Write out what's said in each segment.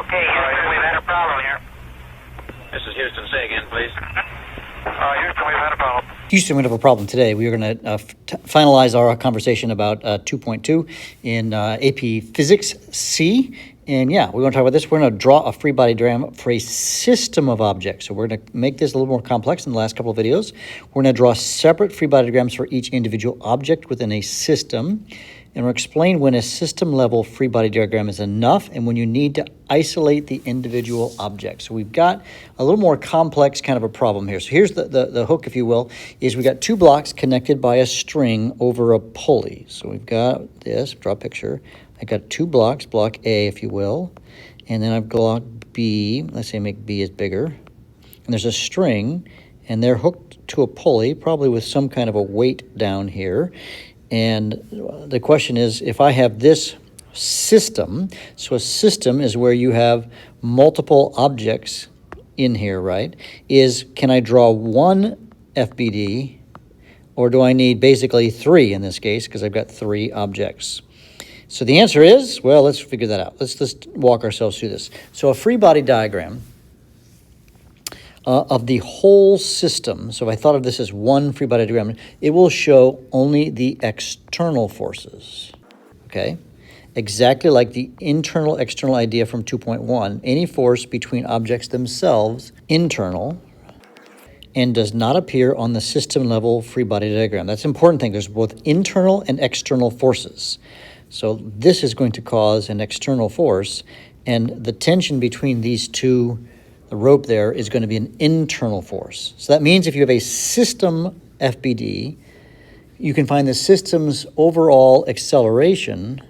Okay, Houston, we've had a problem here. This is Houston. Say again, please. Houston, we've had a problem. Houston, we have a problem today. We are going to finalize our conversation about 2.2 in AP Physics C. And yeah, we're going to talk about this. We're going to draw a free body diagram for a system of objects. So we're going to make this a little more complex than the last couple of videos. We're going to draw separate free body diagrams for each individual object within a system. And we'll explain when a system-level free body diagram is enough and when you need to isolate the individual objects. So we've got a little more complex kind of a problem here. So here's the hook, if you will, is we got two blocks connected by a string over a pulley. So we've got this, draw a picture. I got two blocks, block A, if you will, and then I've block B. Let's say make B is bigger. And there's a string, and they're hooked to a pulley, probably with some kind of a weight down here. And the question is, if I have this system, so a system is where you have multiple objects in here, right? Can I draw one FBD, or do I need basically three in this case, because I've got three objects? So the answer is, well, let's figure that out. Let's walk ourselves through this. So a free body diagram of the whole system, so if I thought of this as one free body diagram, it will show only the external forces, okay? Exactly like the internal-external idea from 2.1, any force between objects themselves, internal, and does not appear on the system-level free body diagram. That's an important thing. There's both internal and external forces. So this is going to cause an external force, and the tension between these two, the rope there, is going to be an internal force. So that means if you have a system FBD, you can find the system's overall acceleration,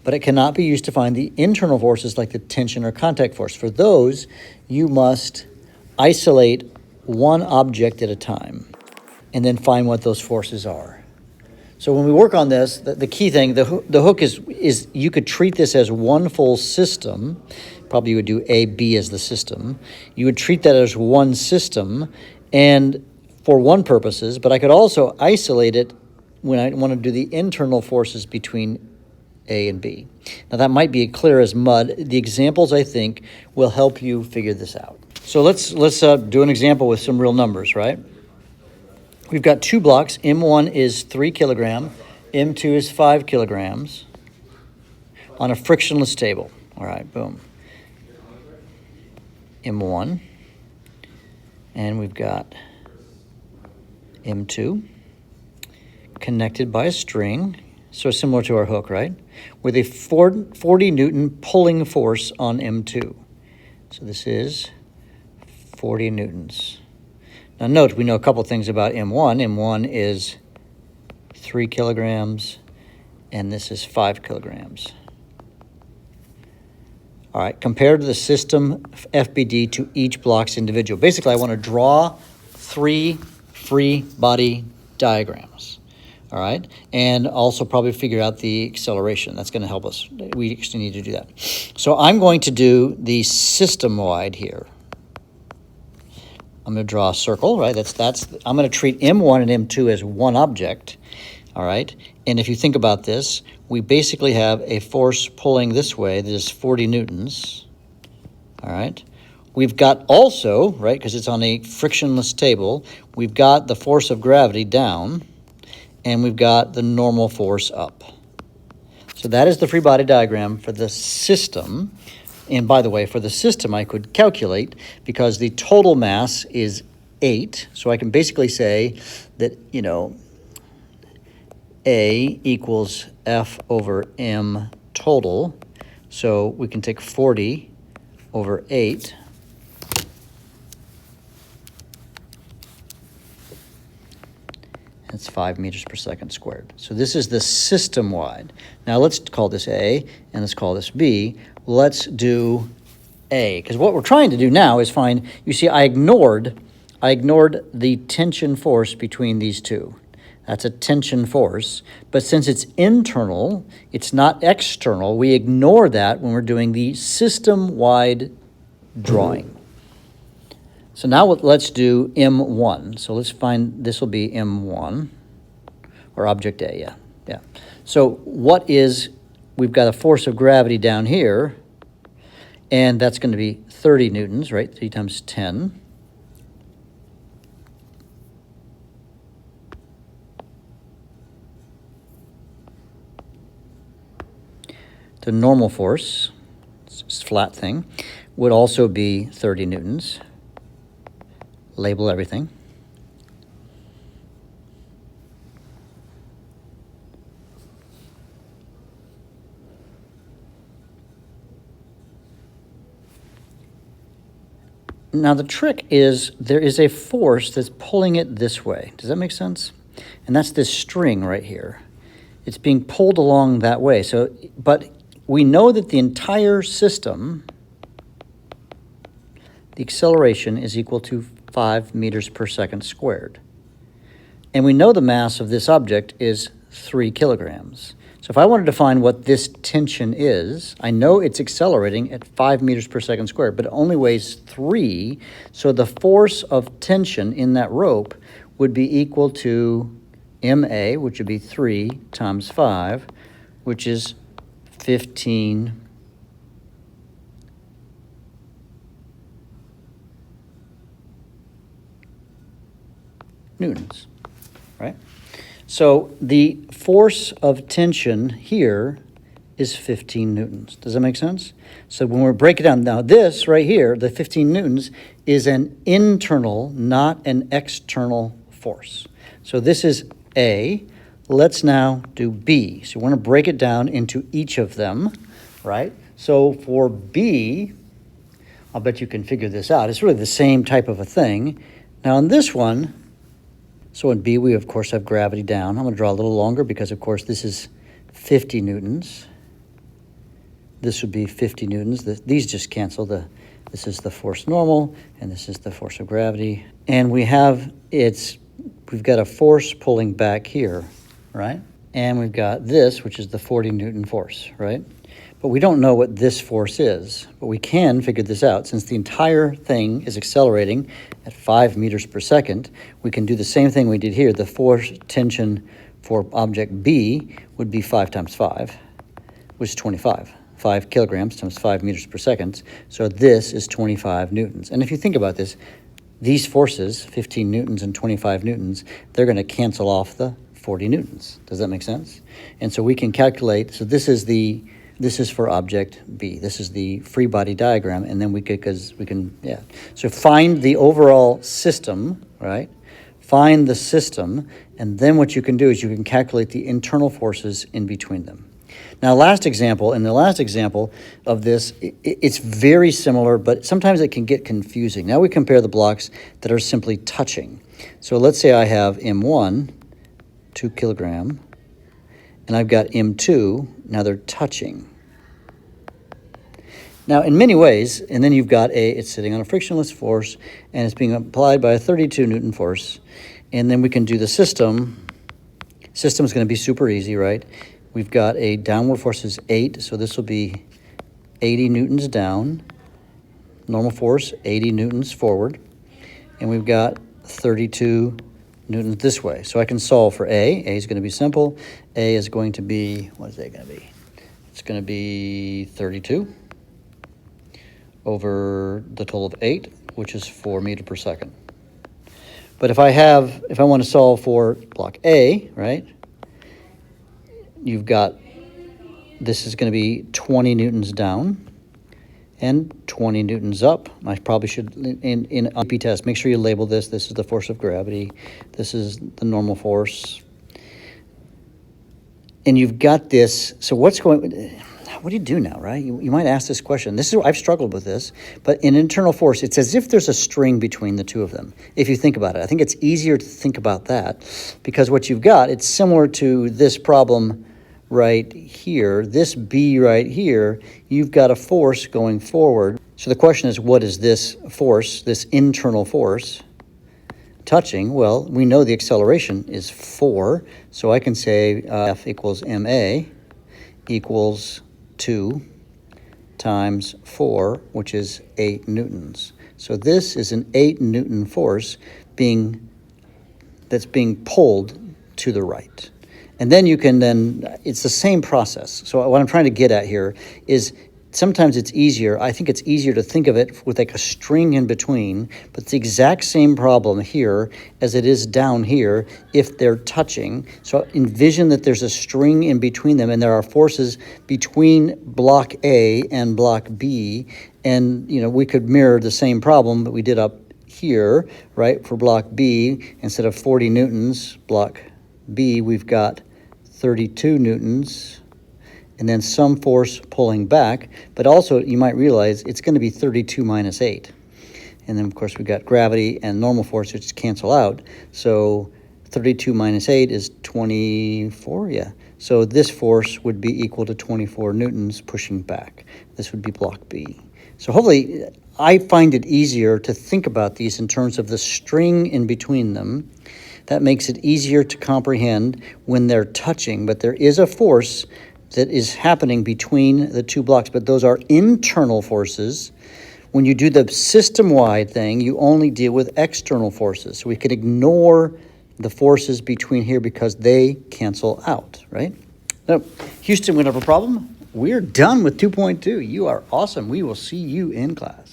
but it cannot be used to find the internal forces like the tension or contact force. For those, you must isolate one object at a time and then find what those forces are. So when we work on this, the key thing, the hook is you could treat this as one full system. Probably you would do A, B as the system. You would treat that as one system and for one purposes, but I could also isolate it when I want to do the internal forces between A and B. Now that might be clear as mud. The examples, I think, will help you figure this out. So let's do an example with some real numbers, right? We've got two blocks. M1 is 3 kilograms. M2 is 5 kilograms on a frictionless table. All right, boom. M1. And we've got M2 connected by a string, so similar to our hook, right? With a 40 Newton pulling force on M2. So this is 40 newtons. Now note, we know a couple things about M1. M1 is 3 kilograms, and this is 5 kilograms. All right, compared to the system FBD to each block's individual. Basically, I want to draw 3 free body diagrams, all right? And also probably figure out the acceleration. That's going to help us. We actually need to do that. So I'm going to do the system-wide here. I'm going to draw a circle, right? I'm going to treat M1 and M2 as one object, all right? And if you think about this, we basically have a force pulling this way that is 40 newtons, all right? We've got also, right, because it's on a frictionless table, we've got the force of gravity down, and we've got the normal force up. So that is the free body diagram for the system. And by the way, for the system, I could calculate because the total mass is 8. So I can basically say that, A equals F over M total. So we can take 40 over 8. That's 5 meters per second squared. So this is the system-wide. Now let's call this A, and let's call this B. Let's do A, because what we're trying to do now is find, you see, I ignored the tension force between these two. That's a tension force, but since it's internal, it's not external, we ignore that when we're doing the system-wide drawing. So now let's do M1. So let's find, this will be M1, or object A, yeah. So we've got a force of gravity down here, And that's going to be 30 newtons, right? 3 times 10. The normal force, it's a flat thing, would also be 30 newtons. Label everything. Now the trick is there is a force that's pulling it this way. Does that make sense? And that's this string right here. It's being pulled along that way. So, but we know that the entire system, the acceleration is equal to 5 meters per second squared. And we know the mass of this object is 3 kilograms. So if I wanted to find what this tension is, I know it's accelerating at 5 meters per second squared, but it only weighs 3. So the force of tension in that rope would be equal to MA, which would be 3 times 5, which is 15 newtons, right? So the force of tension here is 15 newtons. Does that make sense? So when we break it down, now this right here, the 15 newtons, is an internal, not an external force. So this is A. Let's now do B. So we want to break it down into each of them, right? So for B, I'll bet you can figure this out. It's really the same type of a thing. Now in this one, so in B, we, of course, have gravity down. I'm going to draw a little longer because, of course, this is 50 newtons. This would be 50 newtons. These just cancel. This is the force normal, and this is the force of gravity. And we've got a force pulling back here, right? And we've got this, which is the 40 Newton force, right? But we don't know what this force is. But we can figure this out. Since the entire thing is accelerating at 5 meters per second, we can do the same thing we did here. The force tension for object B would be 5 times 5, which is 25. 5 kilograms times 5 meters per second. So this is 25 newtons. And if you think about this, these forces, 15 newtons and 25 newtons, they're going to cancel off the 40 newtons. Does that make sense? And so we can calculate, so this is for object B. This is the free body diagram, and then So find the overall system, right? Find the system, and then what you can do is you can calculate the internal forces in between them. Now, in the last example of this, it's very similar, but sometimes it can get confusing. Now we compare the blocks that are simply touching. So let's say I have M1, 2 kilogram, and I've got M2, now they're touching. Now, in many ways, and then you've got it's sitting on a frictionless force, and it's being applied by a 32 Newton force, and then we can do the system. System is going to be super easy, right? We've got a downward force is 8, so this will be 80 newtons down. Normal force, 80 newtons forward. And we've got 32 newtons this way. So I can solve for A. A is going to be simple. A is going to be, what is A going to be? It's going to be 32 over the total of 8, which is 4 meters per second. But if I want to solve for block A, right? You've got, this is going to be 20 newtons down and 20 newtons up. I probably should, in IP test, make sure you label this. This is the force of gravity. This is the normal force. And you've got this, so what do you do now, right? You might ask this question. I've struggled with this, but in internal force, it's as if there's a string between the two of them. If you think about it, I think it's easier to think about that because what you've got, it's similar to this problem right here, this B right here, you've got a force going forward. So the question is, what is this force, this internal force touching? Well, we know the acceleration is 4, so I can say F equals MA equals 2 times 4, which is 8 newtons. So this is an 8 Newton force that's being pulled to the right. And then it's the same process. So what I'm trying to get at here is sometimes it's easier. I think it's easier to think of it with like a string in between, but it's the exact same problem here as it is down here if they're touching. So envision that there's a string in between them and there are forces between block A and block B. And, you know, we could mirror the same problem that we did up here, right? For block B, instead of 40 newtons, block B, we've got 32 newtons. And then some force pulling back, but also you might realize it's going to be 32 minus 8. And then, of course, we've got gravity and normal force, which cancel out. So 32 minus 8 is 24, yeah. So this force would be equal to 24 newtons pushing back. This would be block B. So hopefully, I find it easier to think about these in terms of the string in between them. That makes it easier to comprehend when they're touching, but there is a force that is happening between the two blocks, but those are internal forces. When you do the system-wide thing, you only deal with external forces. So we can ignore the forces between here because they cancel out, right? Now, Houston, we have a problem. We're done with 2.2. You are awesome. We will see you in class.